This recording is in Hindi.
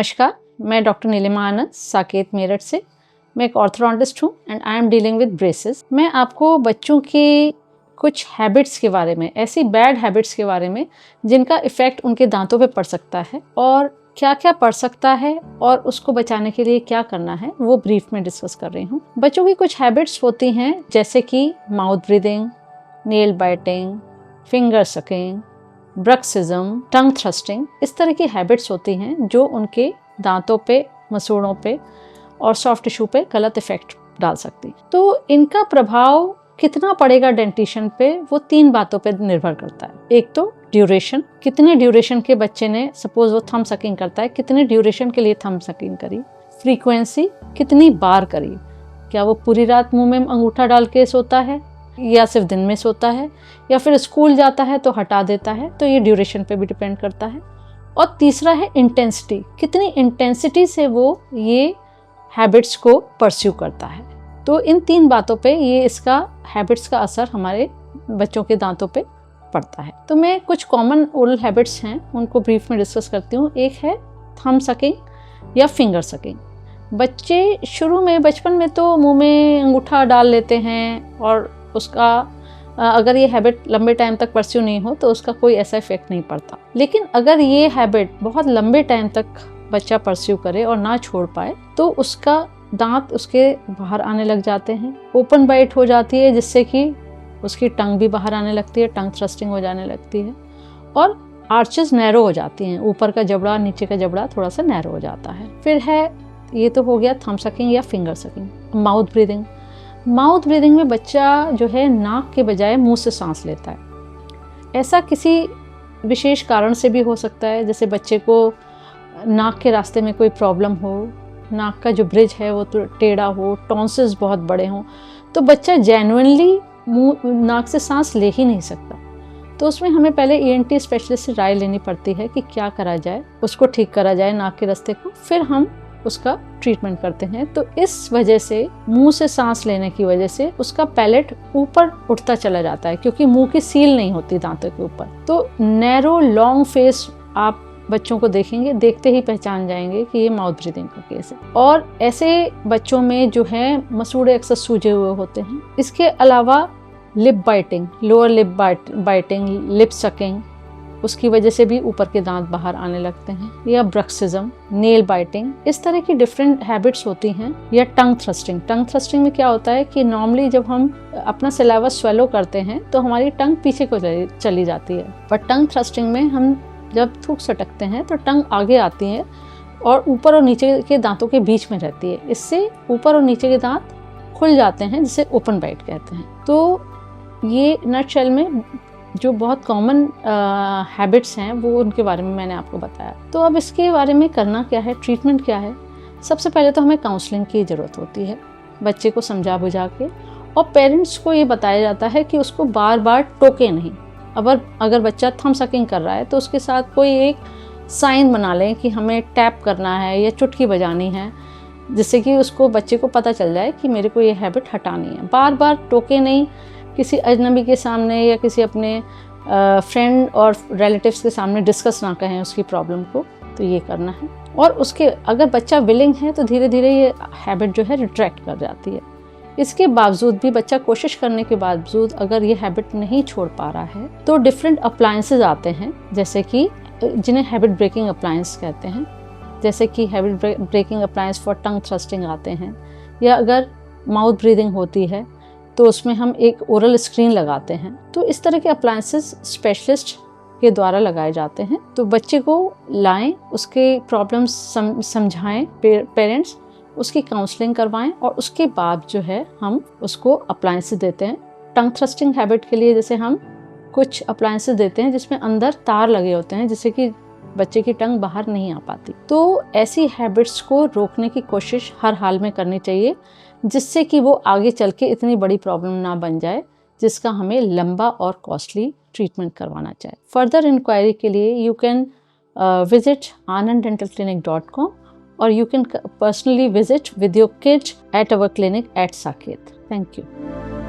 नमस्कार, मैं डॉक्टर नीलिमा आनंद, साकेत मेरठ से। मैं एक ऑर्थोडोंटिस्ट हूँ and I am dealing with braces. मैं आपको बच्चों की कुछ हैबिट्स के बारे में, ऐसी बैड हैबिट्स के बारे में जिनका इफ़ेक्ट उनके दांतों पे पड़ सकता है और क्या क्या पड़ सकता है और उसको बचाने के लिए क्या करना है, वो ब्रीफ में डिस्कस कर रही हूँ। बच्चों की कुछ हैबिट्स होती हैं जैसे कि mouth breathing, nail biting, finger sucking, bruxism, tongue thrusting. इस तरह की हैबिट्स होती हैं जो उनके दांतों पे, मसूड़ों पे और सॉफ्ट टिश्यू पे गलत इफेक्ट डाल सकती है। तो इनका प्रभाव कितना पड़ेगा डेंटिशन पे, वो 3 बातों पे निर्भर करता है। एक तो ड्यूरेशन, कितने ड्यूरेशन के बच्चे ने, सपोज वो थंब सकिंग करता है, कितने ड्यूरेशन के लिए थंब सकिंग करी। फ्रीक्वेंसी, कितनी बार करी, क्या वो पूरी रात मुंह में अंगूठा डाल के सोता है या सिर्फ दिन में सोता है, या फिर स्कूल जाता है तो हटा देता है। तो ये ड्यूरेशन पे भी डिपेंड करता है। और तीसरा है इंटेंसिटी, कितनी इंटेंसिटी से वो ये हैबिट्स को परस्यू करता है। तो इन 3 बातों पे ये इसका हैबिट्स का असर हमारे बच्चों के दांतों पे पड़ता है। तो मैं कुछ कॉमन ओरल हैबिट्स हैं उनको ब्रीफ में डिस्कस करती हूँ। एक है थंब सकिंग या फिंगर सकिंग। बच्चे शुरू में, बचपन में तो मुंह में अंगूठा डाल लेते हैं और उसका अगर ये हैबिट लंबे टाइम तक परस्यू नहीं हो तो उसका कोई ऐसा इफेक्ट नहीं पड़ता। लेकिन अगर ये हैबिट बहुत लंबे टाइम तक बच्चा परस्यू करे और ना छोड़ पाए तो उसका दांत उसके बाहर आने लग जाते हैं, ओपन बाइट हो जाती है जिससे कि उसकी टंग भी बाहर आने लगती है, टंग थ्रस्टिंग हो जाने लगती है और आर्चेस नैरो हो जाती हैं, ऊपर का जबड़ा नीचे का जबड़ा थोड़ा सा नैरो हो जाता है। फिर है, ये तो हो गया थंब सकिंग या finger sucking. Mouth breathing, mouth breathing में बच्चा जो है नाक के बजाय मुंह से सांस लेता है। ऐसा किसी विशेष कारण से भी हो सकता है, जैसे बच्चे को नाक के रास्ते में कोई प्रॉब्लम हो, नाक का जो ब्रिज है वो तो टेढ़ा हो, टॉन्सिल्स बहुत बड़े हों, तो बच्चा जेन्युइनली मुंह नाक से सांस ले ही नहीं सकता। तो उसमें हमें पहले ENT स्पेशलिस्ट से राय लेनी पड़ती है कि क्या करा जाए, उसको ठीक करा जाए नाक के रास्ते को, फिर हम उसका ट्रीटमेंट करते हैं। तो इस वजह से, मुंह से सांस लेने की वजह से उसका पैलेट ऊपर उठता चला जाता है क्योंकि मुंह की सील नहीं होती दांतों के ऊपर। तो नैरो लॉन्ग फेस आप बच्चों को देखेंगे, देखते ही पहचान जाएंगे कि ये माउथ ब्रीदिंग का केस है। और ऐसे बच्चों में जो है मसूड़े अक्सर सूजे हुए होते हैं। इसके अलावा lip biting, lower lip biting, lip sucking, उसकी वजह से भी ऊपर के दांत बाहर आने लगते हैं। या ब्रक्सिज्म, नेल बाइटिंग, इस तरह की डिफरेंट हैबिट्स होती हैं। या टंग थ्रस्टिंग, टंग थ्रस्टिंग में क्या होता है कि नॉर्मली जब हम अपना सलाइवा स्वेलो करते हैं तो हमारी टंग पीछे को चली जाती है, पर टंग थ्रस्टिंग में हम जब थूक सटकते हैं तो टंग आगे आती है और ऊपर और नीचे के दांतों के बीच में रहती है। इससे ऊपर और नीचे के दांत खुल जाते हैं जिसे ओपन बाइट कहते हैं। तो ये नटशेल में जो बहुत कॉमन हैबिट्स हैं वो उनके बारे में मैंने आपको बताया। तो अब इसके बारे में करना क्या है, ट्रीटमेंट क्या है। सबसे पहले तो हमें काउंसलिंग की ज़रूरत होती है, बच्चे को समझा बुझा के, और पेरेंट्स को ये बताया जाता है कि उसको बार बार टोके नहीं। अगर बच्चा थंब सकिंग कर रहा है तो उसके साथ कोई एक साइन बना लें कि हमें टैप करना है या चुटकी बजानी है, जिससे कि उसको, बच्चे को पता चल जाए कि मेरे को ये हैबिट हटानी है। बार बार टोके नहीं, किसी अजनबी के सामने या किसी अपने फ्रेंड और रिलेटिव्स के सामने डिस्कस ना करें उसकी प्रॉब्लम को, तो ये करना है। और उसके अगर बच्चा विलिंग है तो धीरे धीरे ये हैबिट जो है रिट्रैक्ट कर जाती है। इसके बावजूद भी, बच्चा कोशिश करने के बावजूद अगर ये हैबिट नहीं छोड़ पा रहा है तो डिफरेंट अप्लायंसेज आते हैं, जैसे कि जिन्हें हैबिट ब्रेकिंग अप्लायंस कहते हैं, जैसे कि habit breaking appliance for tongue thrusting आते हैं। या अगर माउथ ब्रीदिंग होती है तो उसमें हम एक ओरल स्क्रीन लगाते हैं। तो इस तरह के अप्लायंसेस स्पेशलिस्ट के द्वारा लगाए जाते हैं। तो बच्चे को लाएं, उसके प्रॉब्लम्स समझाएं पेरेंट्स, उसकी काउंसलिंग करवाएं और उसके बाद जो है हम उसको अप्लायंसेस देते हैं। टंग थ्रस्टिंग हैबिट के लिए जैसे हम कुछ अप्लायंसेस देते हैं जिसमें अंदर तार लगे होते हैं जिससे कि बच्चे की टंग बाहर नहीं आ पाती। तो ऐसी हैबिट्स को रोकने की कोशिश हर हाल में करनी चाहिए, जिससे कि वो आगे चल के इतनी बड़ी प्रॉब्लम ना बन जाए जिसका हमें लंबा और कॉस्टली ट्रीटमेंट करवाना चाहिए। फर्दर इंक्वायरी के लिए you can visit ananddentalclinic.com or you can personally visit with your kid at our clinic at Saket. Thank you.